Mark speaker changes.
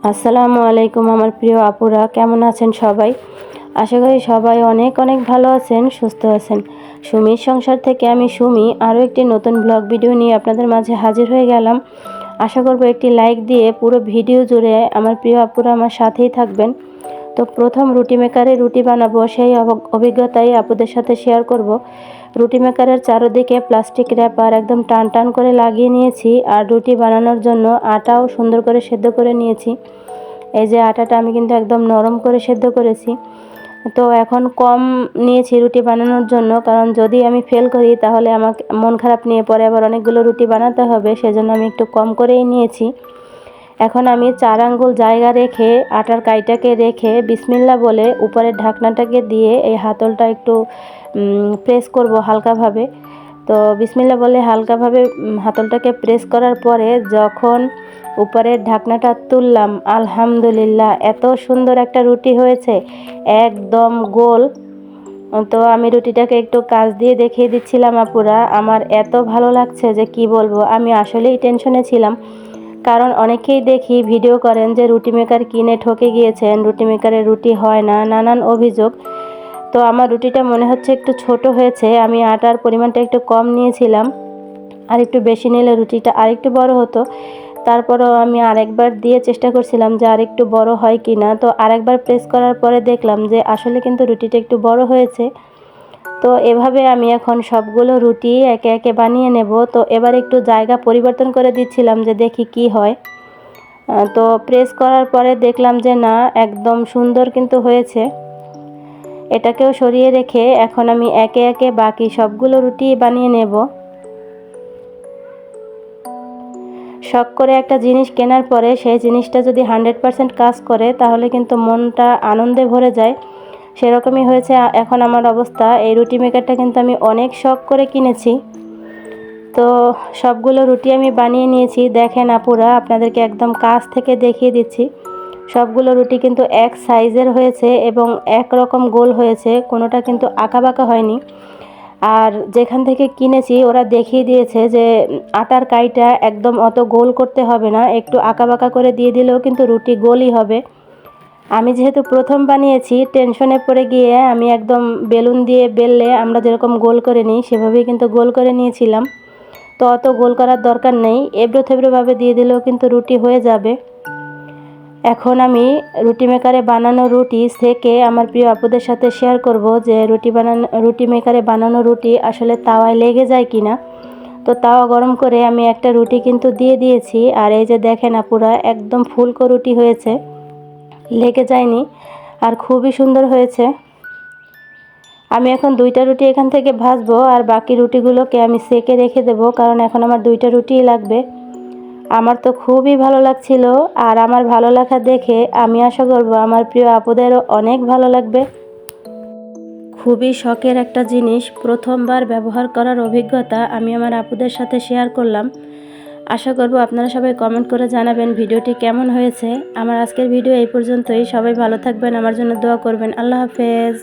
Speaker 1: আসসালামু আলাইকুম আমার প্রিয় আপুরা, কেমন আছেন সবাই? আশা করি সবাই অনেক অনেক ভালো আছেন, সুস্থ আছেন। সুমির সংসার থেকে আমি সুমি আরও একটি নতুন ব্লগ ভিডিও নিয়ে আপনাদের মাঝে হাজির হয়ে গেলাম। আশা করব একটি লাইক দিয়ে পুরো ভিডিও জুড়ে আমার প্রিয় আপুরা আমার সাথেই থাকবেন। তো প্রথম রুটি মেকারে রুটি বানাবো, সেই অভিজ্ঞতাই আপুদের সাথে শেয়ার করব। রুটি মেকারের চারদিকে প্লাস্টিক র্যাপার একদম টান টান করে লাগিয়ে নিয়েছি, আর রুটি বানানোর জন্য আটাও সুন্দর করে সেদ্ধ করে নিয়েছি। এই যে আটাটা আমি কিন্তু একদম নরম করে সেদ্ধ করেছি। তো এখন কম নিয়েছি রুটি বানানোর জন্য, কারণ যদি আমি ফেল করি তাহলে আমাকে মন খারাপ নিয়ে পরে আবার অনেকগুলো রুটি বানাতে হবে, সেজন্য আমি একটু কম করেই নিয়েছি। এখন আমি 4 আঙ্গুল জায়গা রেখে আটার কাইটাকে রেখে বিসমিল্লাহ বলে উপরের ঢাকনাটাকে দিয়ে এই হাতলটা একটু প্রেস করব হালকাভাবে। তো বিসমিল্লাহ বলে হালকাভাবে হাতলটাকে প্রেস করার পরে যখন উপরের ঢাকনাটা তুললাম, আলহামদুলিল্লাহ এত সুন্দর একটা রুটি হয়েছে, একদম গোল। তো আমি রুটিটাকে একটু কাছ দিয়ে দেখিয়ে দিচ্ছিলাম আপুরা, আমার এত ভালো লাগছে যে কি বলবো। আমি আসলেই টেনশনে ছিলাম, কারণ অনেকেই দেখি ভিডিও করেন যে রুটি মেকার কিনে ঠকে গিয়েছেন, রুটি মেকারে রুটি হয় না, নানান অভিযোগ। তো আমার রুটিটা মনে হচ্ছে একটু ছোট হয়েছে, আমি আটার পরিমাণটা একটু কম নিয়েছিলাম, আর একটু বেশি নিলে রুটিটা আরেকটু বড় হতো। তারপরও আমি আরেকবার দিয়ে চেষ্টা করছিলাম যে আরেকটু বড় হয় কি না। তো আরেকবার প্রেস করার পরে দেখলাম যে আসলে কিন্তু রুটিটা একটু বড় হয়েছে। তো এভাবে আমি এখন সবগুলো রুটি একে একে বানিয়ে নেব। তো এবার একটু জায়গা পরিবর্তন করে দিচ্ছিলাম যে দেখি কি হয়। তো প্রেস করার পরে দেখলাম যে না, একদম সুন্দর কিন্তু হয়েছে। এটাকেও সরিয়ে রেখে এখন আমি একে একে বাকি সবগুলো রুটি বানিয়ে নেব। শখ করে একটা জিনিস কেনার পরে সেই জিনিসটা যদি 100% কাজ করে তাহলে কিন্তু মনটা আনন্দে ভরে যায়। সেরকমই হয়েছে এখন আমার অবস্থা। এই রুটি মেকারটা কিন্তু আমি অনেক শখ করে কিনেছি। তো সবগুলো রুটি আমি বানিয়ে নিয়েছি। দেখেন আপুরা, আপনাদেরকে একদম কাছ থেকে দেখিয়ে দিচ্ছি। সবগুলো রুটি কিন্তু এক সাইজের হয়েছে এবং একরকম গোল হয়েছে, কোনোটা কিন্তু আঁকাবাঁকা হয়নি। আর যেখান থেকে কিনেছি ওরা দেখিয়ে দিয়েছে যে আটার কাইটা একদম অত গোল করতে হবে না, একটু আঁকাবাঁকা করে দিয়ে দিলেও কিন্তু রুটি গোলই হবে। আমি যেহেতু প্রথম বানিয়েছি, টেনশনে পড়ে গিয়ে আমি একদম বেলুন দিয়ে বেললে আমরা যেরকম গোল করে নিই সেভাবেই কিন্তু গোল করে নিয়েছিলাম। তো অত গোল করার দরকার নেই, এবড়ো থেবড়োভাবে দিয়ে দিলেও কিন্তু রুটি হয়ে যাবে। এখন আমি রুটি মেকারে বানানো রুটি সেকে আমার প্রিয় আপুদের সাথে শেয়ার করব যে রুটি মেকারে বানানো রুটি আসলে তাওয়ায় লেগে যায় কিনা। তো তাওয়া গরম করে আমি একটা রুটি কিন্তু দিয়ে দিয়েছি, আর এই যে দেখেন আপুরা, একদম ফুলকো রুটি হয়েছে, লেগে যায়নি, আর খুবই সুন্দর হয়েছে। আমি এখন 2টা রুটি এখান থেকে ভাজবো, আর বাকি রুটিগুলোকে আমি সেকে রেখে দেবো, কারণ এখন আমার 2টা রুটিই লাগবে। আমার তো খুবই ভালো লাগছিল, আর আমার ভালো লাগা দেখে আমি আশা করব আমার প্রিয় আপুদেরও অনেক ভালো লাগবে। খুবই শখের একটা জিনিস প্রথমবার ব্যবহার করার অভিজ্ঞতা আমি আমার আপুদের সাথে শেয়ার করলাম। আশা করব আপনারা সবাই কমেন্ট করে জানাবেন ভিডিওটি কেমন হয়েছে। আমার আজকের ভিডিও এই পর্যন্তই। সবাই ভালো থাকবেন, আমার জন্য দোয়া করবেন। আল্লাহ হাফেজ।